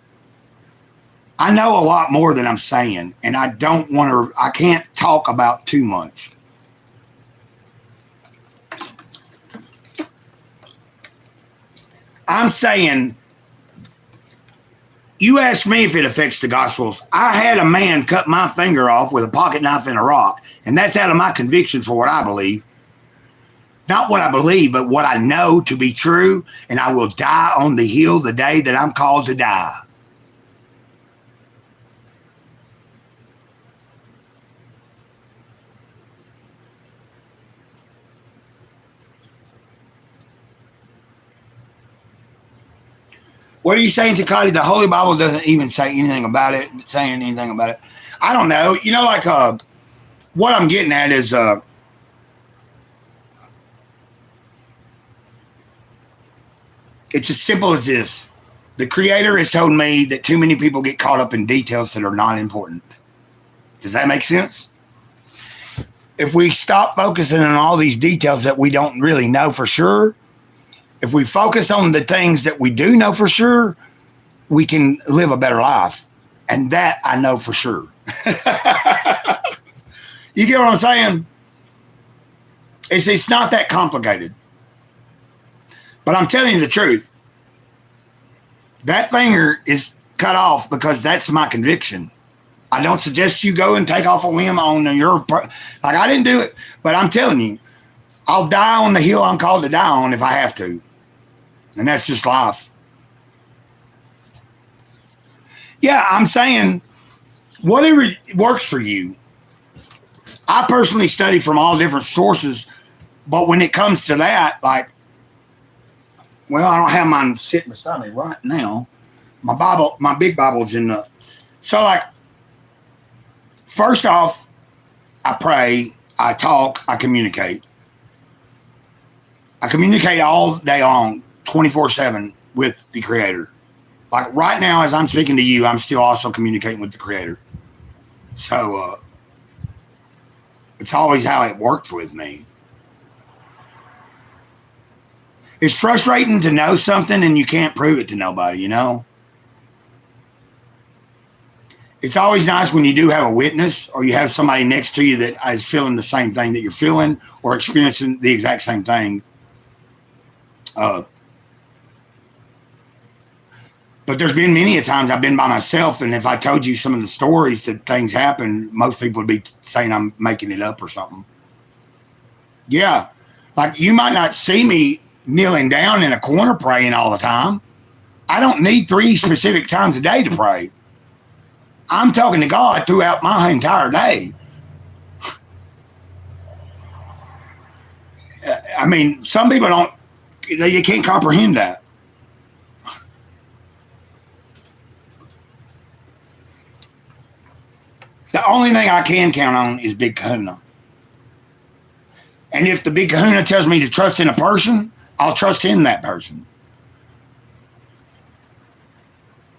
I know a lot more than I'm saying, and I don't want to... I can't talk about too much. I'm saying, you asked me if it affects the Gospels. I had a man cut my finger off with a pocket knife and a rock, and that's out of my conviction for what I believe. Not what I believe, but what I know to be true, and I will die on the hill the day that I'm called to die. What are you saying, Takati? The Holy Bible doesn't even say anything about it, saying anything about it. I don't know. You know, like what I'm getting at is it's as simple as this. The Creator has told me that too many people get caught up in details that are not important. Does that make sense? If we stop focusing on all these details that we don't really know for sure, if we focus on the things that we do know for sure, we can live a better life. And that I know for sure. You get what I'm saying? It's not that complicated. But I'm telling you the truth. That finger is cut off because that's my conviction. I don't suggest you go and take off a limb on your... Like, I didn't do it. But I'm telling you, I'll die on the hill I'm called to die on if I have to. And that's just life. Yeah, I'm saying whatever works for you. I personally study from all different sources, but when it comes to that, like, well, I don't have mine sitting beside me right now. My Bible, my big Bible's in the... So, like, first off, I pray. I talk, I communicate. I communicate all day long, 24/7 with the Creator. Like right now, as I'm speaking to you, I'm still also communicating with the Creator. So it's always how it worked with me. It's frustrating to know something and you can't prove it to nobody, you know? It's always nice when you do have a witness or you have somebody next to you that is feeling the same thing that you're feeling or experiencing the exact same thing. But there's been many a times I've been by myself, and if I told you some of the stories that things happen, most people would be saying I'm making it up or something. Yeah. Like you might not see me kneeling down in a corner praying all the time. I don't need 3 specific times a day to pray. I'm talking to God throughout my entire day. I mean, some people don't, you can't comprehend that. The only thing I can count on is Big Kahuna. And if the Big Kahuna tells me to trust in a person, I'll trust in that person.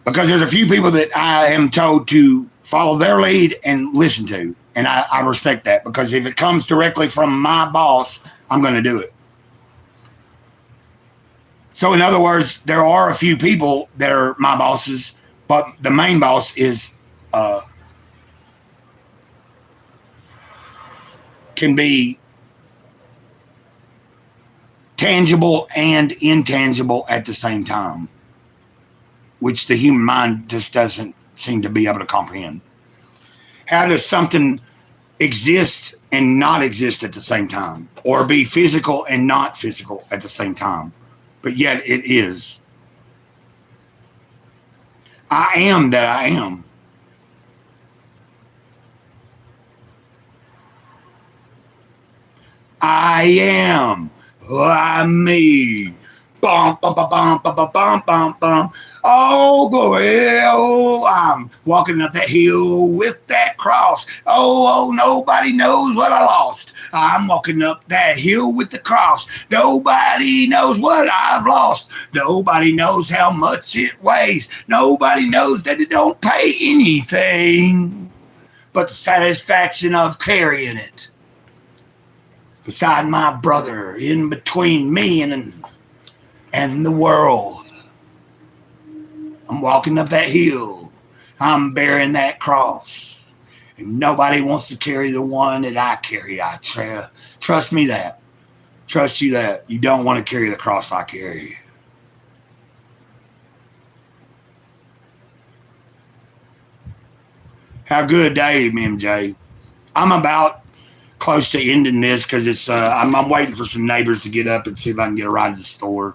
Because there's a few people that I am told to follow their lead and listen to. And I respect that, because if it comes directly from my boss, I'm going to do it. So in other words, there are a few people that are my bosses, but the main boss is can be tangible and intangible at the same time, which the human mind just doesn't seem to be able to comprehend. How does something exist and not exist at the same time, or be physical and not physical at the same time, but yet it is? I am that I am. I am. I'm me. Bum, bum, bum, bum, bum, bum, bum, bum, bum. Oh, glory. Oh, I'm walking up that hill with that cross. Oh, nobody knows what I lost. I'm walking up that hill with the cross. Nobody knows what I've lost. Nobody knows how much it weighs. Nobody knows that it don't pay anything but the satisfaction of carrying it beside my brother, in between me and the world. I'm walking up that hill. I'm bearing that cross. And nobody wants to carry the one that I carry. Trust me that. Trust you that. You don't want to carry the cross I carry. Have a good day, MJ. I'm about close to ending this because it's I'm waiting for some neighbors to get up and see if I can get a ride to the store.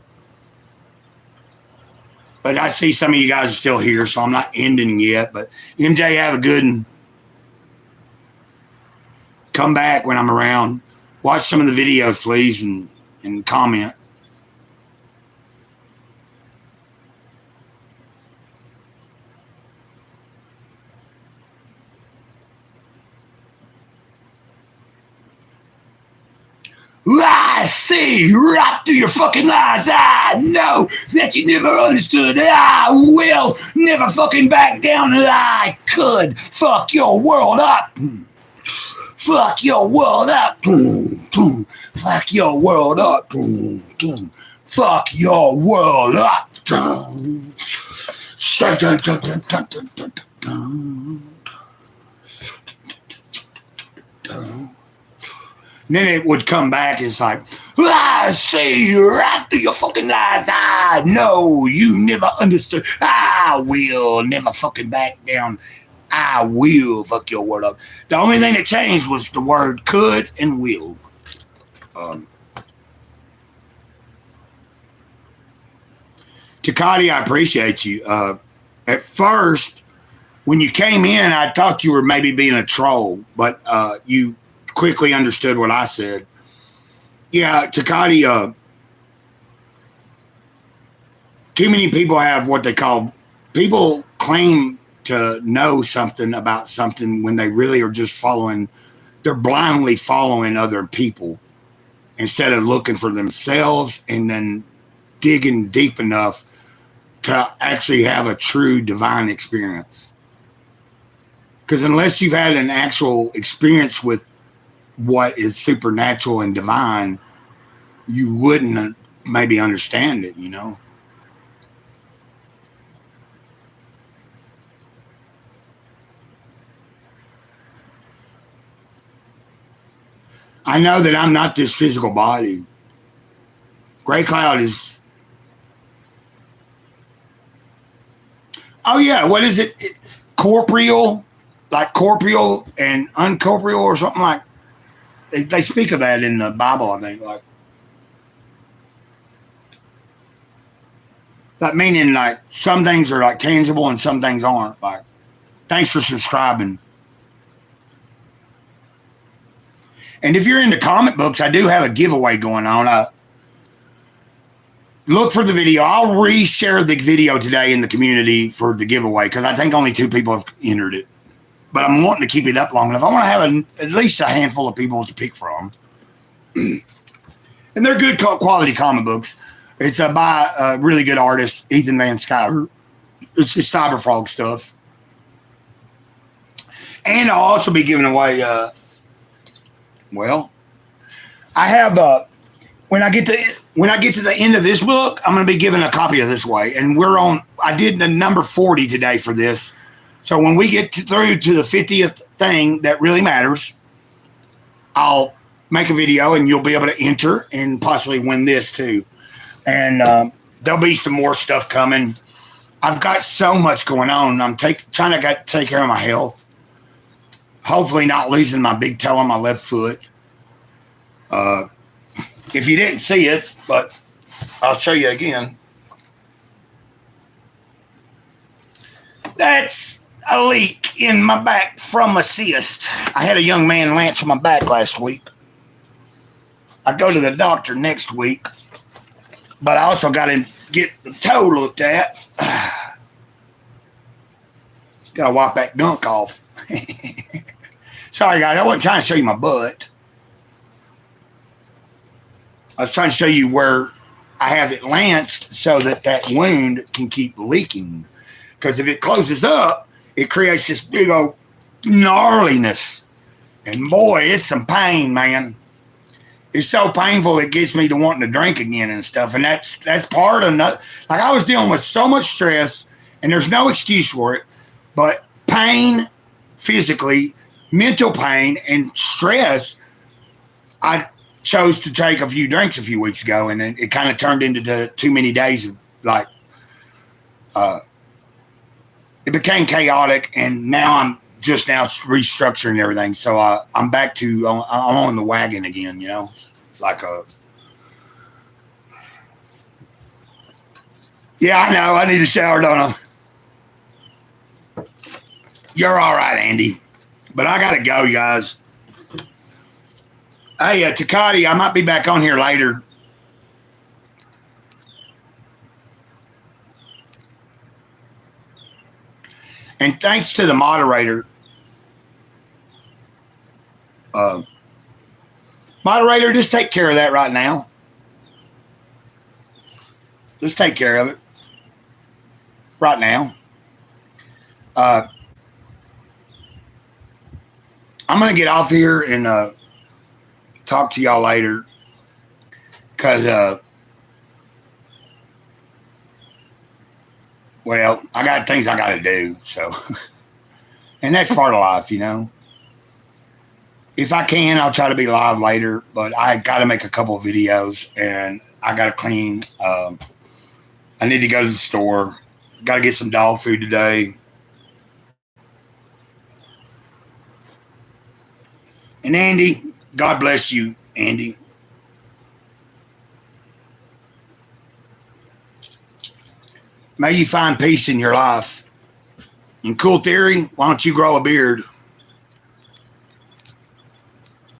But I see some of you guys are still here, so I'm not ending yet. But MJ, have a good one. Come back when I'm around. Watch some of the videos, please, and comment. I see right through your fucking lies. I know that you never understood. I will never fucking back down. I could fuck your world up. Fuck your world up. Fuck your world up. Fuck your world up. And then it would come back. It's like, I see right through your fucking lies. I know you never understood. I will never fucking back down. I will fuck your word up. The only thing that changed was the word could and will. Takati, I appreciate you. At first, when you came in, I thought you were maybe being a troll, but you quickly understood what I said. Yeah, Takati, too many people have what they call, people claim to know something about something when they really are just following they're blindly following other people instead of looking for themselves and then digging deep enough to actually have a true divine experience. Because unless you've had an actual experience with what is supernatural and divine, you wouldn't maybe understand it, you know? I know that I'm not this physical body. Gray Cloud is... Oh, yeah, what is it? Corporeal? Like corporeal and uncorporeal or something like... They speak of that in the Bible, I think. Like meaning like some things are like tangible and some things aren't. Like, thanks for subscribing. And if you're into comic books, I do have a giveaway going on. Look for the video. I'll reshare the video today in the community for the giveaway because I think only 2 people have entered it. But I'm wanting to keep it up long enough. I want to have at least a handful of people to pick from. And they're good quality comic books. It's by a really good artist, Ethan Van Sciver. It's just Cyberfrog stuff. And I'll also be giving away, I have, when I get to the end of this book, I'm going to be giving a copy of this way. And I did the number 40 today for this. So when we get through to the 50th thing that really matters, I'll make a video and you'll be able to enter and possibly win this too. And there'll be some more stuff coming. I've got so much going on. I'm trying to take care of my health. Hopefully not losing my big toe on my left foot. If you didn't see it, but I'll show you again. That's a leak in my back from a cyst. I had a young man lance on my back last week. I go to the doctor next week, but I also got to get the toe looked at. Got to wipe that gunk off. Sorry, guys. I wasn't trying to show you my butt. I was trying to show you where I have it lanced so that wound can keep leaking. Because if it closes up, it creates this big old gnarliness. And boy, it's some pain, man. It's so painful it gets me to wanting to drink again and stuff. And that's part of like I was dealing with so much stress, and there's no excuse for it, but pain physically, mental pain, and stress. I chose to take a few drinks a few weeks ago, and it kind of turned into too many days of like it became chaotic, and now I'm just now restructuring everything. So I'm back to, I'm on the wagon again, you know, like yeah, I know. I need a shower, don't I? You're all right, Andy. But I got to go, you guys. Hey, Takati, I might be back on here later. And thanks to the moderator. Moderator, just take care of that right now. Just take care of it. Right now. I'm going to get off here and talk to y'all later. Because, well, I got things I got to do, so. And that's part of life, you know. If I can, I'll try to be live later, but I got to make a couple of videos, and I got to clean. I need to go to the store. Got to get some dog food today. And Andy, God bless you, Andy. May you find peace in your life. And Cool Theory, why don't you grow a beard?